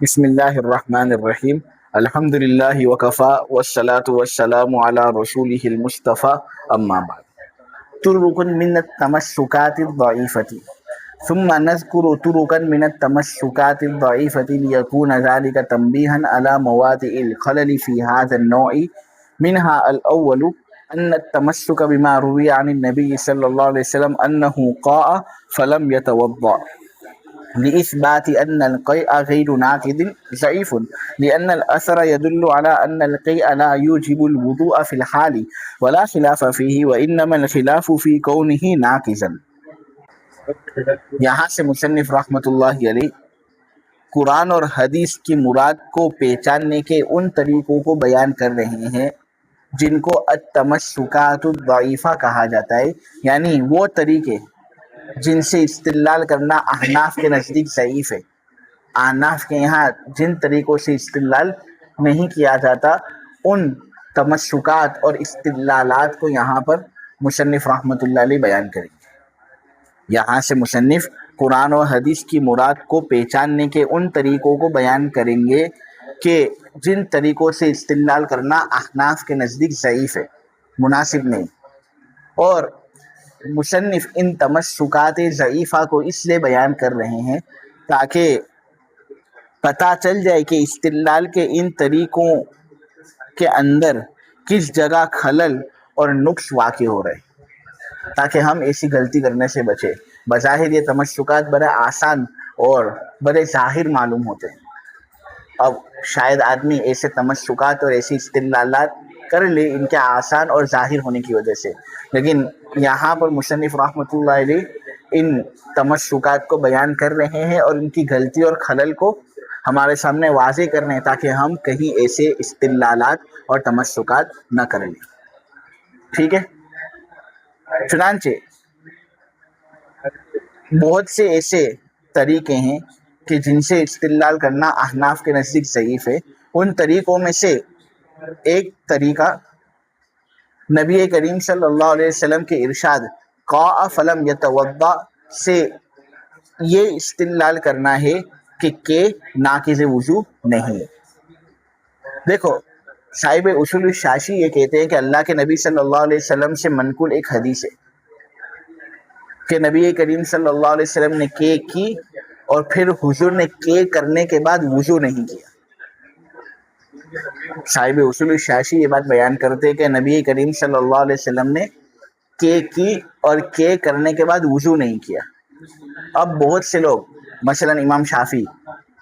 بسم الله الرحمن الرحيم. الحمد لله وكفى والصلاة والسلام على رسوله المصطفى. أما بعد، طرق من التمسكات الضعيفة. ثم نذكر طرقا من التمسكات الضعيفة ليكون ذلك تنبيها على مواضع الخلل في هذا النوع. منها الأول أن التمسك بما روي عن النبي صلى الله عليه وسلم أنه قاء فلم يتوضأ لإثبات أن القيء غير ناقض ضعيف، لأن الأثر يدل على أن القيء لا يوجب الوضوء في الحال ولا خلاف فيه، وإنما الخلاف في كونه ناقضا. یہاں سے مصنف رحمۃ اللہ علیہ قرآن اور حدیث کی مراد کو پہچاننے کے ان طریقوں کو بیان کر رہے ہیں جن کو التمسکات الضعیفہ کہا جاتا ہے، یعنی وہ طریقے جن سے استدلال کرنا احناف کے نزدیک ضعیف ہے۔ احناف کے یہاں جن طریقوں سے استدلال نہیں کیا جاتا، ان تمسکات اور استدلالات کو یہاں پر مصنف رحمۃ اللہ علیہ بیان کریں گے۔ یہاں سے مصنف قرآن و حدیث کی مراد کو پہچاننے کے ان طریقوں کو بیان کریں گے کہ جن طریقوں سے استدلال کرنا احناف کے نزدیک ضعیف ہے، مناسب نہیں، اور مصنف ان تمسکات ضعیفہ کو اس لیے بیان کر رہے ہیں تاکہ پتہ چل جائے کہ استدلال کے ان طریقوں کے اندر کس جگہ خلل اور نقص واقع ہو رہے، تاکہ ہم ایسی غلطی کرنے سے بچے۔ بظاہر یہ تمسکات بڑے آسان اور بڑے ظاہر معلوم ہوتے ہیں، اب شاید آدمی ایسے تمسکات اور ایسی استدلالات کر لے ان کے آسان اور ظاہر ہونے کی وجہ سے، لیکن یہاں پر مصنف رحمۃ اللہ علیہ ان تمسکات کو بیان کر رہے ہیں اور ان کی غلطی اور خلل کو ہمارے سامنے واضح کر رہے ہیں تاکہ ہم کہیں ایسے استدلالات اور تمسکات نہ کر لیں۔ ٹھیک ہے، چنانچہ بہت سے ایسے طریقے ہیں کہ جن سے استدلال کرنا احناف کے نزدیک ضعیف ہے۔ ان طریقوں میں سے ایک طریقہ نبی کریم صلی اللہ علیہ وسلم کے ارشاد قاء فلم یتوضا سے یہ استدلال کرنا ہے کہ ناقض وضو نہیں ہے۔ دیکھو، صاحب اصول الشاشی یہ کہتے ہیں کہ اللہ کے نبی صلی اللہ علیہ وسلم سے منقول ایک حدیث ہے کہ نبی کریم صلی اللہ علیہ وسلم نے کی اور پھر حضور نے کرنے کے بعد وضو نہیں کیا۔ صاحب اصول الشاشی یہ بات بیان کرتے کہ نبی کریم صلی اللہ علیہ وسلم نے کی اور کرنے کے بعد وضو نہیں کیا۔ اب بہت سے لوگ، مثلا امام شافعی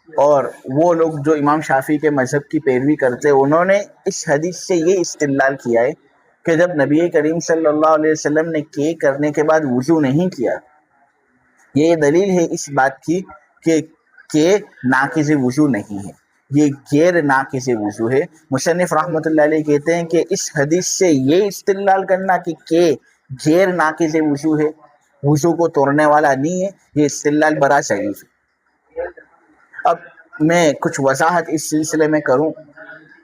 اور وہ لوگ جو امام شافعی کے مذہب کی پیروی کرتے، انہوں نے اس حدیث سے یہ استدلال کیا ہے کہ جب نبی کریم صلی اللہ علیہ وسلم نے کرنے کے بعد وضو نہیں کیا، یہ دلیل ہے اس بات کی کہ ناقض وضو نہیں ہے، یہ غیر ناقض وضو ہے۔ مصنف رحمۃ اللہ علیہ کہتے ہیں کہ اس حدیث سے یہ استدلال کرنا کہ غیر ناقض وضو ہے، وضو کو توڑنے والا نہیں ہے، یہ استدلال بڑا ضعیف ہے۔ اب میں کچھ وضاحت اس سلسلے میں کروں،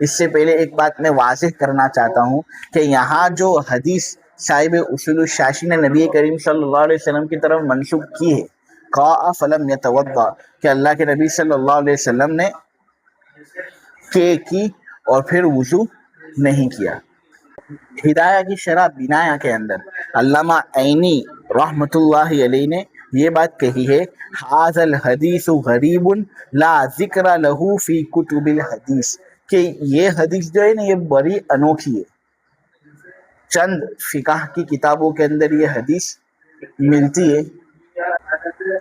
اس سے پہلے ایک بات میں واضح کرنا چاہتا ہوں کہ یہاں جو حدیث صاحب اصول الشاشی نے نبی کریم صلی اللہ علیہ وسلم کی طرف منسوب کی ہے، قاء فلم یتوضا، کہ اللہ کے نبی صلی اللہ علیہ وسلم نے کی اور پھر وضو نہیں کیا۔ ہدایہ کی شرح بنایا کے اندر علامہ عینی رحمۃ اللہ علیہ نے یہ بات کہی ہے، ھذا الحدیث غریب لا ذکر لہ فی کتب الحدیث، کہ یہ حدیث جو ہے نا یہ بڑی انوکھی ہے، چند فقہ کی کتابوں کے اندر یہ حدیث ملتی ہے،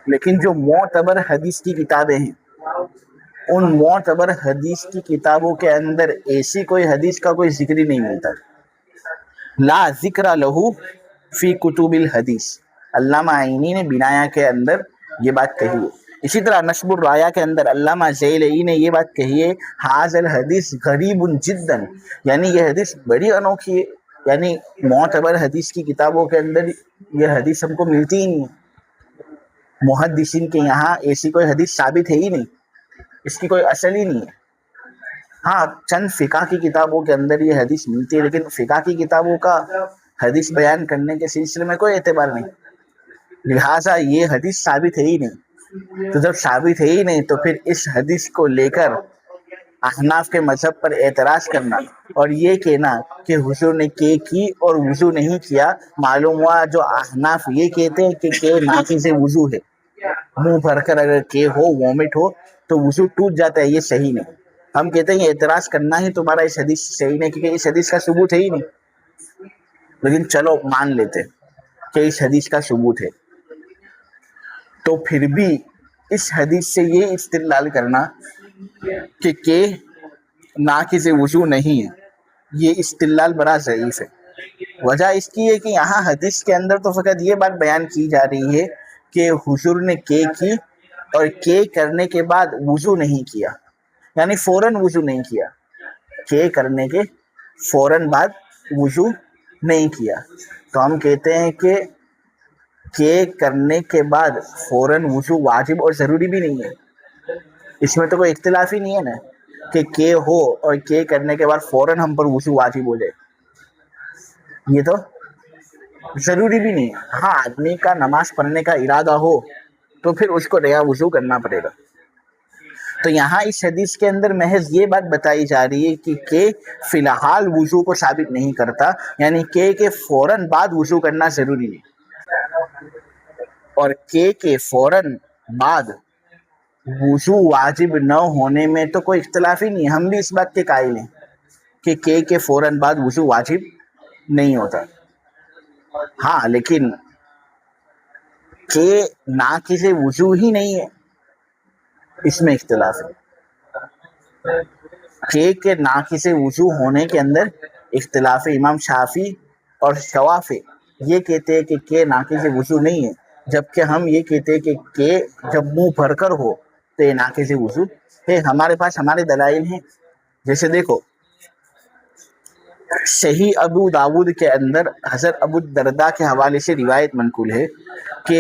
لیکن جو معتبر حدیث کی کتابیں ہیں ان معتبر حدیث کی کتابوں کے اندر ایسی کوئی حدیث کا کوئی ذکر ہی نہیں ملتا، لا ذکر لہ فی کتب الحدیث۔ علامہ عینی نے بنایا کے اندر یہ بات کہی ہے۔ اسی طرح نصب الرایا کے اندر علامہ ذیلعی نے یہ بات کہی ہے، ھذا الحدیث غریب جدا، یعنی یہ حدیث بڑی انوکھی ہے، یعنی معتبر حدیث کی کتابوں کے اندر یہ حدیث ہم کو ملتی ہی نہیں ہے، محدثین کے یہاں ایسی کوئی حدیث ثابت ہے ہی نہیں، اس کی کوئی اصل ہی نہیں ہے۔ ہاں، چند فقہ کی کتابوں کے اندر یہ حدیث ملتی ہے، لیکن فقہ کی کتابوں کا حدیث بیان کرنے کے سلسلے میں کوئی اعتبار نہیں، لہٰذا یہ حدیث ثابت ہے ہی نہیں۔ تو جب ثابت ہے ہی نہیں تو پھر اس حدیث کو لے کر احناف کے مذہب پر اعتراض کرنا اور یہ کہنا کہ حضور نے کی اور وضو نہیں کیا، معلوم ہوا جو احناف یہ کہتے ہیں کہ ناقض وضو ہے، منہ بھر کر اگر ہو وومٹ ہو تو وضو ٹوٹ جاتا ہے، یہ صحیح نہیں۔ ہم کہتے ہیں اعتراض کرنا ہی تمہارا اس حدیث سے صحیح نہیں، کیونکہ اس حدیث کا ثبوت ہے ہی نہیں، لیکن چلو مان لیتے کہ اس حدیث کا ثبوت ہے، تو پھر بھی اس حدیث سے یہ استدلال کرنا کہ ناقض وضو نہیں ہے، یہ استدلال بڑا ضعیف ہے۔ وجہ اس کی ہے کہ یہاں حدیث کے اندر تو فقط یہ بات بیان کی جا رہی ہے کہ حضور نے کی اور کرنے کے بعد وضو نہیں کیا، یعنی فوراً وضو نہیں کیا، کرنے کے فوراً بعد وضو نہیں کیا۔ تو ہم کہتے ہیں کہ کرنے کے بعد فوراً وضو واجب اور ضروری بھی نہیں ہے، اس میں تو کوئی اختلاف ہی نہیں ہے نا کہ ہو اور کرنے کے بعد فوراً ہم پر وضو واجب ہو جائے، یہ تو ضروری بھی نہیں ہے۔ ہاں آدمی کا نماز پڑھنے کا ارادہ ہو تو پھر اس کو نیا وضو کرنا پڑے گا۔ تو یہاں اس حدیث کے اندر محض یہ بات بتائی جا رہی ہے کہ فی الحال وضو کو ثابت نہیں کرتا، یعنی کہ فوراً بعد وضو کرنا ضروری ہے، اور کہ فوراً بعد وضو واجب نہ ہونے میں تو کوئی اختلاف ہی نہیں، ہم بھی اس بات کے قائل ہیں کہ فوراً بعد وضو واجب نہیں ہوتا۔ ہاں لیکن کہ ناقض وضو ہی نہیں ہے، اس میں اختلاف ہے، کہ ناقص وضو ہونے کے اندر اختلاف ہے۔ امام شافعی اور شوافی یہ کہتے ہیں کہ ناقص وضو نہیں ہے، جبکہ ہم یہ کہتے ہیں کہ جب منہ بھر کر ہو تو یہ ناقص وضو ہے۔ ہمارے پاس ہمارے دلائل ہیں، جیسے دیکھو صحیح ابو داود کے اندر حضرت ابو الدرداء کے حوالے سے روایت منقول ہے کہ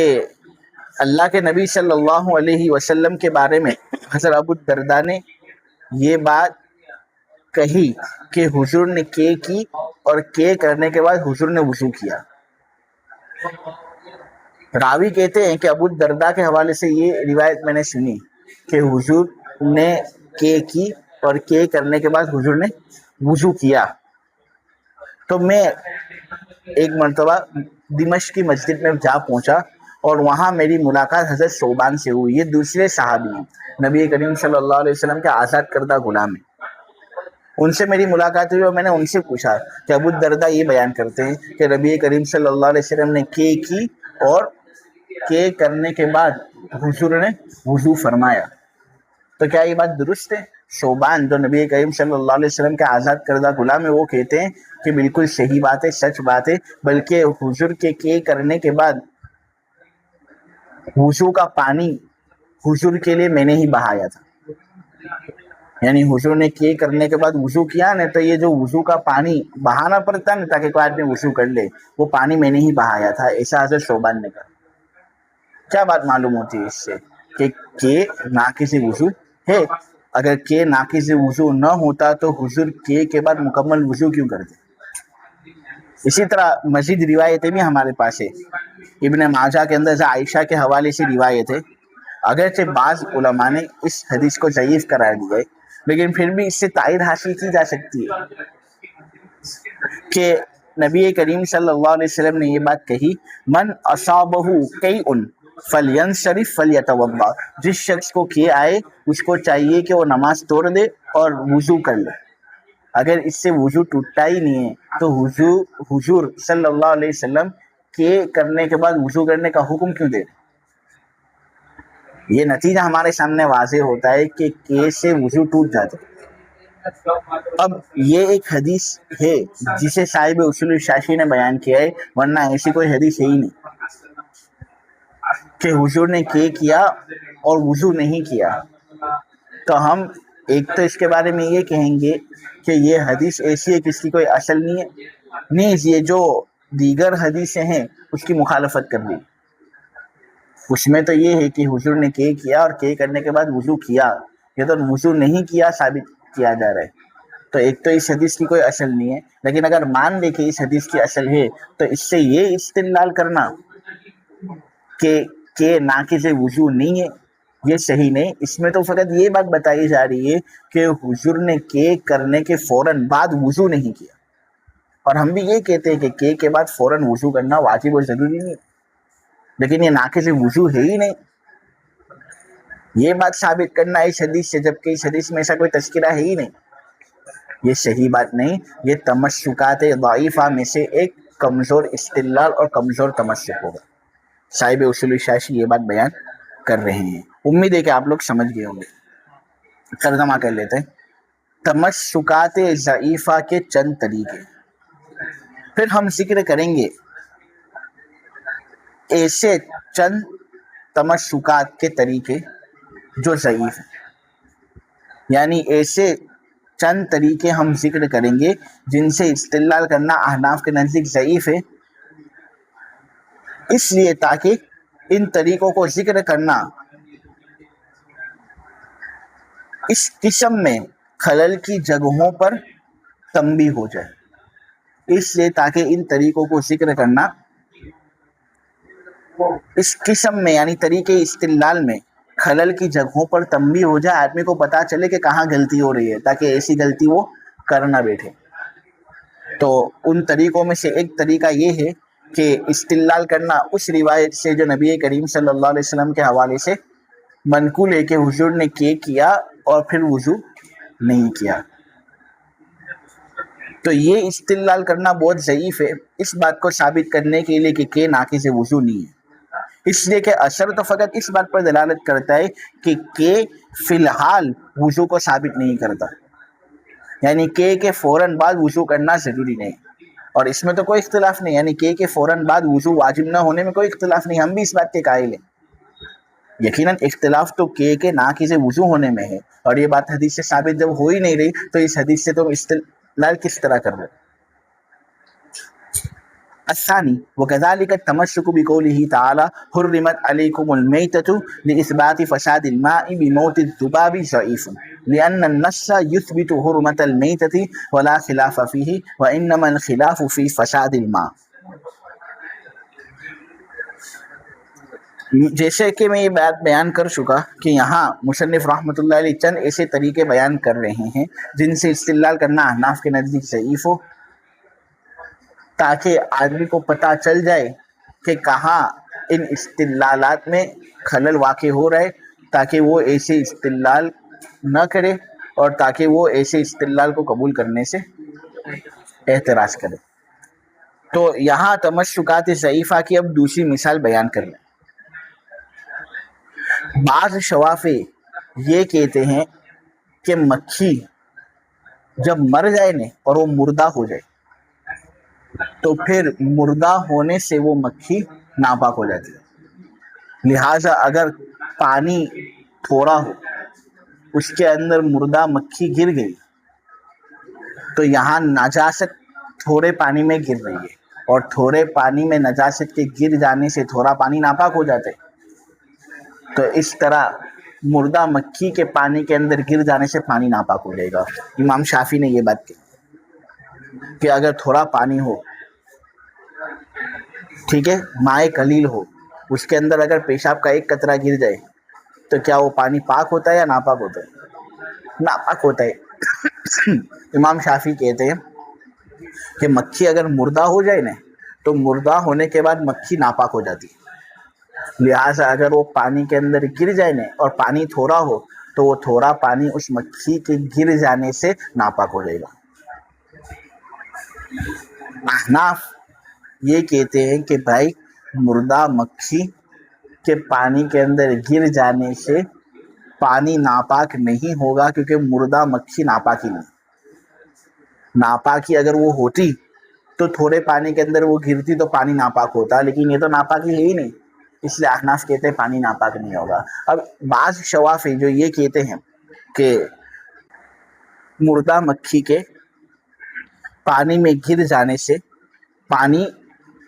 اللہ کے نبی صلی اللہ علیہ وسلم کے بارے میں حضرت ابو الدرداء نے یہ بات کہی کہ حضور نے کی اور کرنے کے بعد حضور نے وضو کیا۔ راوی کہتے ہیں کہ ابو الدرداء کے حوالے سے یہ روایت میں نے سنی کہ حضور نے کی اور کرنے کے بعد حضور نے وضو کیا۔ تو میں ایک مرتبہ دمشق کی مسجد میں جا پہنچا اور وہاں میری ملاقات حضرت ثوبان سے ہوئی، یہ دوسرے صحابی ہیں، نبی کریم صلی اللہ علیہ وسلم کے آزاد کردہ غلام ہیں، ان سے میری ملاقات ہوئی اور میں نے ان سے پوچھا کہ ابو الدرداء یہ بیان کرتے ہیں کہ نبی کریم صلی اللہ علیہ وسلم نے کی اور کرنے کے بعد حضور نے وضو فرمایا، تو کیا یہ بات درست ہے؟ ثوبان جو نبی کریم صلی اللہ علیہ وسلم کے آزاد کردہ غلام ہے وہ کہتے ہیں کہ بالکل صحیح بات ہے، سچ بات ہے، بلکہ حضور کے کرنے کے بعد وضو کا پانی حضور کے لیے میں نے ہی بہایا تھا، یعنی حضور نے کرنے کے بعد وضو کیا نا، تو یہ جو وضو کا پانی بہانا پڑتا نا تاکہ کوئی آدمی وضو کر لے، وہ پانی میں نے ہی بہایا تھا، ایسا حضرت ثوبان نے کہا۔ کیا بات معلوم ہوتی ہے اس سے کہ ناقص وضو ہے؟ اگر ناقص وضو نہ ہوتا تو حضور کے بعد مکمل وضو کیوں کرتے؟ اسی طرح مزید روایتیں بھی ہمارے پاس ہے، ابن ماجہ کے اندر عائشہ کے حوالے سے روایت ہے، اگرچہ بعض علماء نے اس حدیث کو ضعیف قرار دیا ہے لیکن پھر بھی اس سے تائید حاصل کی جا سکتی ہے کہ نبی کریم صلی اللہ علیہ وسلم نے یہ بات کہی، من اصابہ قیء فلینصرف فلیتوضا، جس شخص کو آئے اس کو چاہیے کہ وہ نماز توڑ دے اور وضو کر لے۔ اگر اس سے وضو ٹوٹتا ہی نہیں ہے تو حضور صلی اللہ علیہ وسلم کرنے کے بعد وضو کرنے کا حکم کیوں دے؟ یہ نتیجہ ہمارے سامنے واضح ہوتا ہے کہ سے وضو ٹوٹ جاتا ہے۔ اب یہ ایک حدیث ہے جسے صاحب اصول الشافعی نے بیان کیا ہے، ورنہ ایسی کوئی حدیث ہے ہی نہیں کہ حضور نے کیا اور وضو نہیں کیا۔ تو ہم ایک تو اس کے بارے میں یہ کہیں گے کہ یہ حدیث ایسی ہے کہ اس کی کوئی اصل نہیں ہے، نیز یہ جو دیگر حدیثیں ہیں اس کی مخالفت کر دی، اس میں تو یہ ہے کہ حضور نے کیا اور کرنے کے بعد وضو کیا، یہ تو وضو نہیں کیا ثابت کیا جا رہا ہے۔ تو ایک تو اس حدیث کی کوئی اصل نہیں ہے، لیکن اگر مان لے کہ اس حدیث کی اصل ہے تو اس سے یہ استدلال کرنا کہ کہ ناقض وضو نہیں ہے، یہ صحیح نہیں۔ اس میں تو فقط یہ بات بتائی جا رہی ہے کہ حضور نے کے کرنے کے فوراً بعد وضو نہیں کیا، اور ہم بھی یہ کہتے ہیں کہ کے بعد فوراً وضو کرنا واجب اور ضروری نہیں، لیکن یہ ناقض وضو ہے ہی نہیں۔ یہ بات ثابت کرنا اس حدیث سے، جبکہ اس حدیث میں ایسا کوئی تذکرہ ہے ہی نہیں، یہ صحیح بات نہیں۔ یہ تمسکات ضعیفہ میں سے ایک کمزور استدلال اور کمزور تمسک ہوگا۔ صاحب اصول شاشی یہ بات بیان کر رہے ہیں، امید ہے کہ آپ لوگ سمجھ گئے ہوں گے۔ ترجمہ کر لیتے ہیں۔ تمسکات ضعیفہ کے چند طریقے، پھر ہم ذکر کریں گے ایسے چند تمسکات کے طریقے جو ضعیف ہیں، یعنی ایسے چند طریقے ہم ذکر کریں گے جن سے استدلال کرنا احناف کے نزدیک ضعیف ہے، اس لیے تاکہ ان طریقوں کو ذکر کرنا اس قسم میں خلل کی جگہوں پر تنبیہ ہو جائے، اس لیے تاکہ ان طریقوں کو ذکر کرنا اس قسم میں یعنی طریقے استدلال میں خلل کی جگہوں پر تنبیہ ہو جائے، آدمی کو پتا چلے کہ کہاں غلطی ہو رہی ہے، تاکہ ایسی غلطی وہ کر نہ بیٹھے۔ تو ان طریقوں میں سے ایک طریقہ یہ ہے کہ استدلال کرنا اس روایت سے جو نبی کریم صلی اللہ علیہ وسلم کے حوالے سے منقول ہے کہ حضور نے کیا اور پھر وضو نہیں کیا۔ تو یہ استدلال کرنا بہت ضعیف ہے اس بات کو ثابت کرنے کے لیے کہ ناقض وضو نہیں ہے، اس لیے کہ اثر تو فقط اس بات پر دلالت کرتا ہے کہ فی الحال وضو کو ثابت نہیں کرتا، یعنی کے فوراً بعد وضو کرنا ضروری نہیں، اور اس میں تو کوئی اختلاف نہیں، یعنی کے فوراً بعد وضو واجب نہ ہونے میں کوئی اختلاف نہیں، ہم بھی اس بات کے قائل ہیں۔ یقیناً اختلاف تو کے ناقض وضو ہونے میں ہے، اور یہ بات حدیث سے ثابت جب ہو ہی نہیں رہی تو اس حدیث سے تم استدلال کس طرح کر رہے؟ الثانی وكذلك التمسك بقوله تعالى حرمت عليكم الميتة لإثبات فساد الماء بموت الذباب ضعيف لأن النص يثبت حرمة الميتة ولا خلاف فيه وإنما الخلاف في فساد الماء۔ جیسے کہ میں یہ بات بیان کر چکا کہ یہاں مصنف رحمۃ اللہ علیہ چند ایسے طریقے بیان کر رہے ہیں جن سے استدلال کرنا احناف کے نزدیک ضعیف ہو، تاکہ آدمی کو پتہ چل جائے کہ کہاں ان استدلالات میں خلل واقع ہو رہا ہے، تاکہ وہ ایسے استدلال نہ کرے اور تاکہ وہ ایسے استدلال کو قبول کرنے سے احتراز کرے۔ تو یہاں تمسکات ضعیفہ کی اب دوسری مثال بیان کر لیں۔ بعض شوافع یہ کہتے ہیں کہ مکھی جب مر جائے نا اور وہ مردہ ہو جائے تو پھر مردہ ہونے سے وہ مکھی ناپاک ہو جاتی ہے، لہٰذا اگر پانی تھوڑا ہو اس کے اندر مردہ مکھی گر گئی تو یہاں نجاست تھوڑے پانی میں گر رہی ہے، اور تھوڑے پانی میں نجاست کے گر جانے سے تھوڑا پانی ناپاک ہو جاتا ہے، تو اس طرح مردہ مکھی کے پانی کے اندر گر جانے سے پانی ناپاک ہو جائے گا۔ امام شافعی نے یہ بات کہی کہ اگر تھوڑا پانی ہو، ٹھیک ہے، مائع قلیل ہو، اس کے اندر اگر پیشاب کا ایک قطرہ گر جائے تو کیا وہ پانی پاک ہوتا ہے یا ناپاک ہوتا ہے؟ ناپاک ہوتا ہے۔ امام شافعی کہتے ہیں کہ مکھی اگر مردہ ہو جائے نا تو مردہ ہونے کے بعد مکھی ناپاک ہو جاتی ہے، لہٰذا اگر وہ پانی کے اندر گر جائے نا اور پانی تھوڑا ہو تو وہ تھوڑا پانی اس مکھی کے گر جانے سے ناپاک ہو جائے گا۔ احناف یہ کہتے ہیں کہ بھائی مردہ مکھی کے پانی کے اندر گر جانے سے پانی ناپاک نہیں ہوگا، کیونکہ مردہ مکھی ناپاکی نہیں، ناپاکی اگر وہ ہوتی تو تھوڑے پانی کے اندر وہ گرتی تو پانی ناپاک ہوتا، لیکن یہ تو ناپاکی ہے ہی نہیں، اس لیے احناف کہتے ہیں پانی ناپاک نہیں ہوگا۔ اب بعض شوافع جو یہ کہتے ہیں کہ مردہ مکھی کے پانی میں گر جانے سے پانی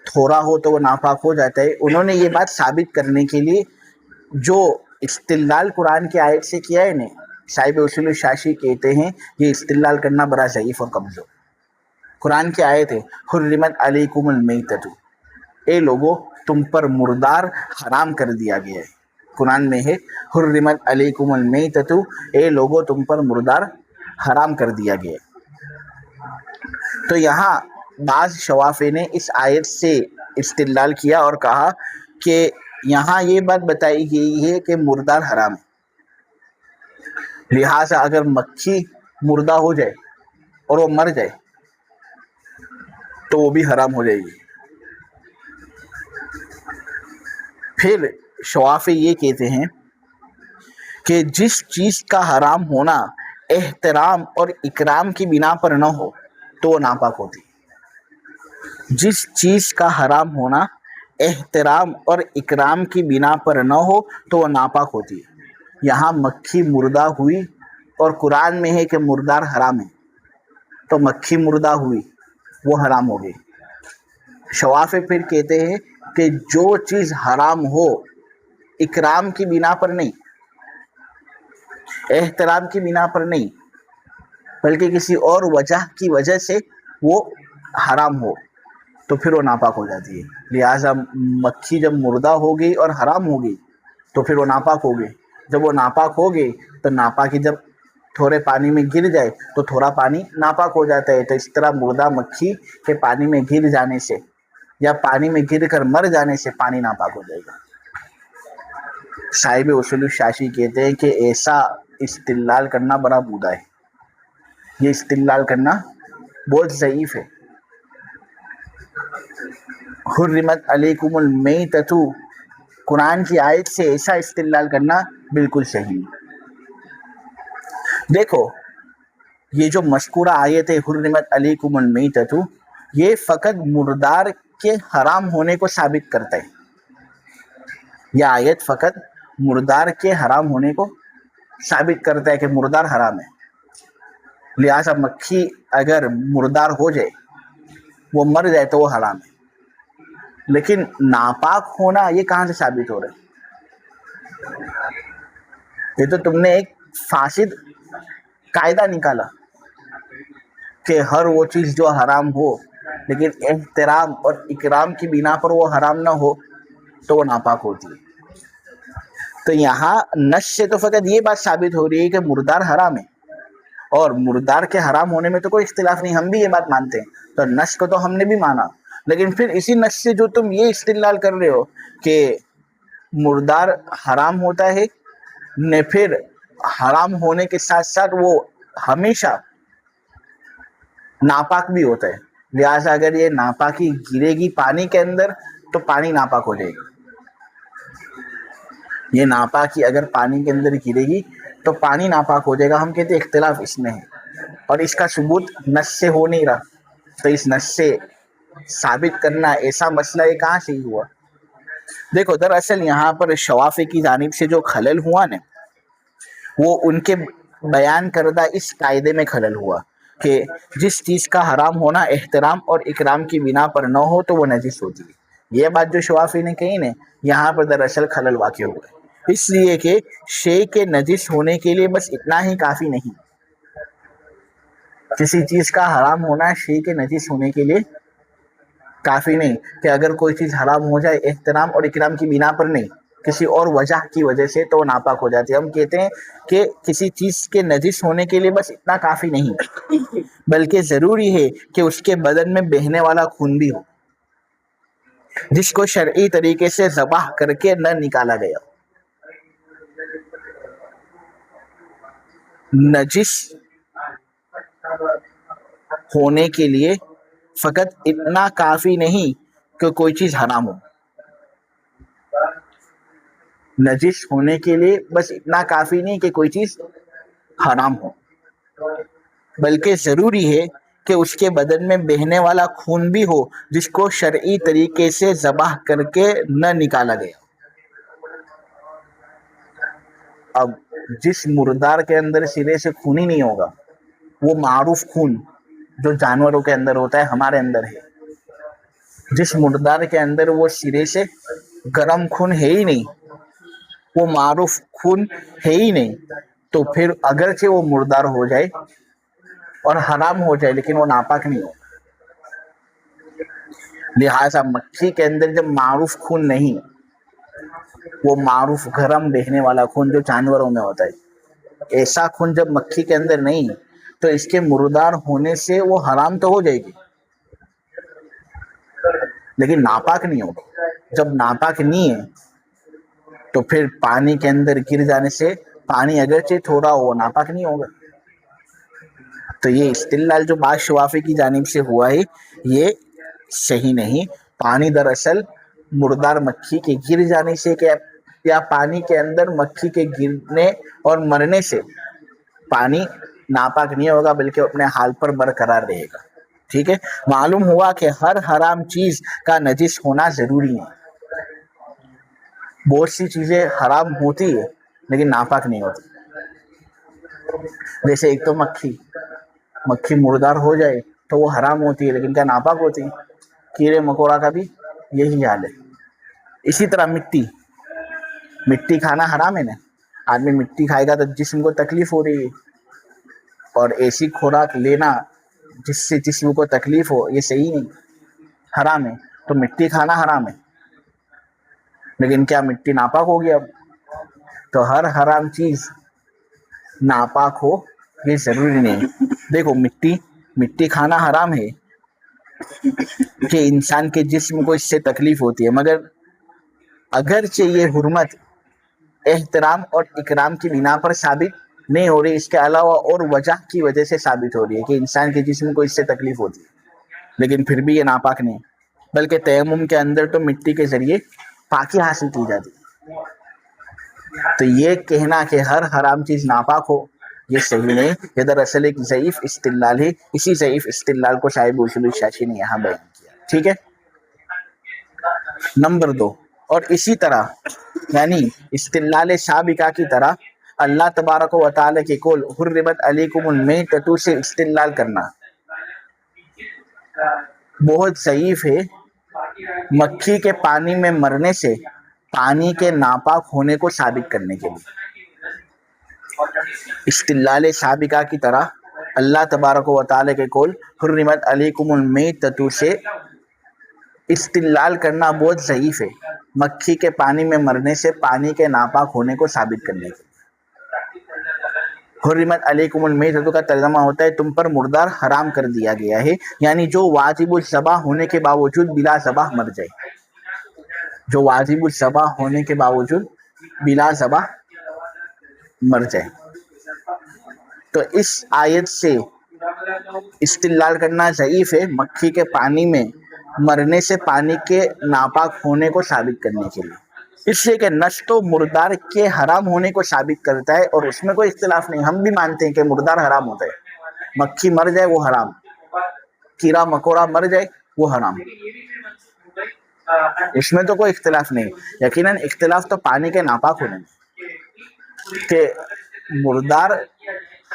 تھوڑا ہو تو وہ ناپاک ہو جاتا ہے، انہوں نے یہ بات ثابت کرنے کے لیے جو استدلال قرآن کی آیت سے کیا ہے نا، صاحب اصول الشاشی کہتے ہیں یہ استدلال کرنا بڑا ضعیف اور کمزور۔ قرآن کی آیت ہے حرمت علیکم المیتۃ، اے لوگو تم پر مردار حرام کر دیا گیا ہے. قرآن میں ہے حرمت علیکم المیتۃ، اے لوگوں تم پر مردار حرام کر دیا گیا ہے. تو یہاں بعض شوافی نے اس آیت سے استدلال کیا اور کہا کہ یہاں یہ بات بتائی گئی ہے کہ مردار حرام ہے، لہٰذا اگر مکھی مردہ ہو جائے اور وہ مر جائے تو وہ بھی حرام ہو جائے گی. پھر شوافی یہ کہتے ہیں کہ جس چیز کا حرام ہونا احترام اور اکرام کی بنا پر نہ ہو تو وہ ناپاک ہوتی. جس چیز کا حرام ہونا احترام اور اکرام کی بنا پر نہ ہو تو وہ ناپاک ہوتی ہے. یہاں مکھی مردہ ہوئی اور قرآن میں ہے کہ مردار حرام ہے، تو مکھی مردہ ہوئی وہ حرام ہو گئی. شوافی پھر کہتے ہیں کہ جو چیز حرام ہو اکرام کی بنا پر نہیں، احترام کی بنا پر نہیں، بلکہ کسی اور وجہ کی وجہ سے وہ حرام ہو تو پھر وہ ناپاک ہو جاتی ہے. لہٰذا مکھی جب مردہ ہو گئی اور حرام ہو گئی تو پھر وہ ناپاک ہو گئی. جب وہ ناپاک ہو گئی تو ناپاکی جب تھوڑے پانی میں گر جائے تو تھوڑا پانی ناپاک ہو جاتا ہے. تو اس طرح مردہ مکھی کے پانی میں گر جانے سے یا پانی میں گر کر مر جانے سے پانی ناپاک ہو جائے گا. صاحب اصول الشاشی کہتے ہیں کہ ایسا استدلال کرنا بڑا بودا ہے، یہ استدلال کرنا بہت ضعیف ہے. حرمت علیکم المیتۃ قرآن کی آیت سے ایسا استدلال کرنا بالکل صحیح. دیکھو یہ جو مذکورہ آیت ہے حرمت علیکم المیتۃ، یہ فقط مردار کے حرام ہونے کو ثابت کرتا ہے. یہ آیت فقط مردار کے حرام ہونے کو ثابت کرتا ہے کہ مردار حرام ہے. لہٰذا مکھی اگر مردار ہو جائے، وہ مر جائے تو وہ حرام ہے. لیکن ناپاک ہونا یہ کہاں سے ثابت ہو رہا ہے؟ یہ تو تم نے ایک فاسد قاعدہ نکالا کہ ہر وہ چیز جو حرام ہو لیکن احترام اور اکرام کی بنا پر وہ حرام نہ ہو تو وہ ناپاک ہوتی ہے. تو یہاں نص سے تو فقط یہ بات ثابت ہو رہی ہے کہ مردار حرام ہے، اور مردار کے حرام ہونے میں تو کوئی اختلاف نہیں، ہم بھی یہ بات مانتے ہیں. تو نص کو تو ہم نے بھی مانا، لیکن پھر اسی نص سے جو تم یہ استدلال کر رہے ہو کہ مردار حرام ہوتا ہے نے، پھر حرام ہونے کے ساتھ ساتھ وہ ہمیشہ ناپاک بھی ہوتا ہے. لہٰذا اگر یہ ناپاکی گرے گی پانی کے اندر تو پانی ناپاک ہو جائے گا. یہ ناپاکی اگر پانی کے اندر گرے گی تو پانی ناپاک ہو جائے گا. ہم کہتے ہیں اختلاف اس میں ہے اور اس کا ثبوت نص سے ہو نہیں رہا. تو اس نص سے ثابت کرنا ایسا مسئلہ یہ کہاں سے ہوا؟ دیکھو دراصل یہاں پر شوافی کی جانب سے جو خلل ہوا نا، وہ ان کے بیان کردہ اس قاعدے میں خلل ہوا کہ جس چیز کا حرام ہونا احترام اور اکرام کی بنا پر نہ ہو تو وہ نجس ہوتی ہے. یہ بات جو شوافی نے کہی نا، یہاں پر دراصل خلل واقع ہوا ہے. اس لیے کہ شے کے نجس ہونے کے لیے بس اتنا ہی کافی نہیں. کسی چیز کا حرام ہونا شے کے نجس ہونے کے لیے کافی نہیں کہ اگر کوئی چیز حرام ہو جائے احترام اور اکرام کی بنا پر نہیں، کسی اور وجہ کی وجہ سے، تو وہ ناپاک ہو جاتی ہے. ہم کہتے ہیں کہ کسی چیز کے نجس ہونے کے لیے بس اتنا کافی نہیں، بلکہ ضروری ہے کہ اس کے بدن میں بہنے والا خون بھی ہو جس کو شرعی طریقے سے ذبح کر کے نہ نکالا گیا. نجس ہونے کے لیے فقط اتنا کافی نہیں کہ کوئی چیز حرام ہو. نجس ہونے کے لیے بس اتنا کافی نہیں کہ کوئی چیز حرام ہو، بلکہ ضروری ہے کہ اس کے بدن میں بہنے والا خون بھی ہو جس کو شرعی طریقے سے ذبح کر کے نہ نکالا گیا. اب جس مردار کے اندر سرے سے خون ہی نہیں ہوگا، وہ معروف خون جو جانوروں کے اندر ہوتا ہے ہمارے اندر ہے. جس مردار کے اندر وہ سرے سے گرم خون ہے ہی نہیں، وہ معروف خون ہے ہی نہیں، تو پھر اگرچہ وہ مردار ہو جائے اور حرام ہو جائے لیکن وہ ناپاک نہیں ہو. لہٰذا مکھی کے اندر جب معروف خون نہیں، وہ معروف گرم بہنے والا خون جو جانوروں میں ہوتا ہے، ایسا خون جب مکھی کے اندر نہیں تو اس کے مردار ہونے سے وہ حرام تو ہو جائے گی لیکن ناپاک نہیں ہوگی۔ جب ناپاک نہیں ہے تو پھر پانی کے اندر گر جانے سے پانی اگرچہ تھوڑا ہو ناپاک نہیں ہوگا۔ تو یہ استدلال جو بعض شوافی کی جانب سے ہوا ہے یہ صحیح نہیں۔ پانی دراصل مردار مکھی کے گر جانے سے یا پانی کے اندر مکھی کے گرنے اور مرنے سے پانی ناپاک نہیں ہوگا بلکہ اپنے حال پر برقرار رہے گا۔ ٹھیک ہے، معلوم ہوا کہ ہر حرام چیز کا نجس ہونا ضروری ہے۔ بہت سی چیزیں حرام ہوتی ہے لیکن ناپاک نہیں ہوتی، جیسے ایک تو مکھی مردار ہو جائے تو وہ حرام ہوتی ہے لیکن کیا ناپاک ہوتی ہے؟ کیڑے مکوڑا کا بھی یہی حال ہے۔ اسی طرح مٹی کھانا حرام ہے نا، آدمی مٹی کھائے گا تو جسم کو تکلیف ہو رہی ہے، اور ایسی خوراک لینا جس سے جسم کو تکلیف ہو یہ صحیح نہیں، حرام ہے۔ تو مٹی کھانا حرام ہے لیکن کیا مٹی ناپاک ہوگی؟ اب تو ہر حرام چیز ناپاک ہو یہ ضروری نہیں۔ دیکھو مٹی کھانا حرام ہے کہ انسان کے جسم کو اس سے تکلیف ہوتی ہے، مگر اگرچہ یہ حرمت احترام اور اکرام کی بنا پر ثابت نہیں ہو رہی، اس کے علاوہ اور وجہ کی وجہ سے ثابت ہو رہی ہے کہ انسان کے جسم کو اس سے تکلیف ہوتی ہے، لیکن پھر بھی یہ ناپاک نہیں، بلکہ تیمم کے اندر تو مٹی کے ذریعے پاکی حاصل کی جاتی ہے۔ تو یہ کہنا کہ ہر حرام چیز ناپاک ہو یہ صحیح نہیں، یہ دراصل ایک ضعیف استدلال ہے۔ اسی ضعیف استدلال کو صاحب اصول الشاشی نے یہاں بیان کیا۔ ٹھیک ہے، نمبر 2، اور اسی طرح یعنی استدلال سابقہ کی طرح اللہ تبارک و تعالی کے قول حرمت علیکم المیتۃ سے استدلال کرنا بہت ضعیف ہے مکھی کے پانی میں مرنے سے پانی کے ناپاک ہونے کو ثابت کرنے کے لیے۔ استدلال سابقہ کی طرح اللہ تبارک و تعالی کے قول حرمت علیکم المیتۃ سے استدلال کرنا بہت ضعیف ہے مکھی کے پانی میں مرنے سے پانی کے ناپاک ہونے کو ثابت کرنے کے لیے۔ حرمت علیکم المیتۃ کا ترجمہ ہوتا ہے تم پر مردار حرام کر دیا گیا ہے، یعنی جو واجب الذبح ہونے کے باوجود بلا ذبح مر جائے، جو واجب الذبح ہونے کے باوجود بلا ذبح مر جائے۔ تو اس آیت سے استدلال کرنا ضعیف ہے مکھی کے پانی میں مرنے سے پانی کے ناپاک ہونے کو ثابت کرنے کے لیے، اس لیے کہ نص تو مردار کے حرام ہونے کو ثابت کرتا ہے اور اس میں کوئی اختلاف نہیں۔ ہم بھی مانتے ہیں کہ مردار حرام ہوتا ہے، مکھی مر جائے وہ حرام، کیڑا مکوڑا مر جائے وہ حرام، اس میں تو کوئی اختلاف نہیں۔ یقیناً اختلاف تو پانی کے ناپاک ہونے میں، کہ مردار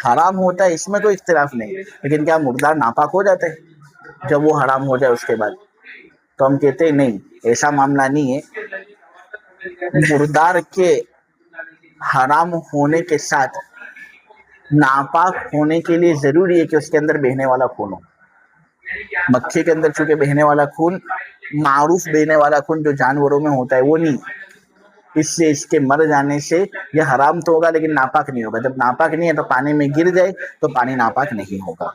حرام ہوتا ہے اس میں کوئی اختلاف نہیں، لیکن کیا مردار ناپاک ہو جاتا ہے جب وہ حرام ہو جائے اس کے بعد؟ تو ہم کہتے ہیں نہیں، ایسا معاملہ نہیں ہے۔ مردار کے حرام ہونے کے ساتھ ناپاک ہونے کے لیے ضروری ہے کہ اس کے اندر بہنے والا خون ہو۔ مکھی کے اندر چونکہ بہنے والا خون معروف بہنے والا خون جو جانوروں میں ہوتا ہے وہ نہیں، اس سے اس کے مر جانے سے یہ حرام تو ہوگا لیکن ناپاک نہیں ہوگا۔ جب ناپاک نہیں ہے تو پانی میں گر جائے تو پانی ناپاک نہیں ہوگا۔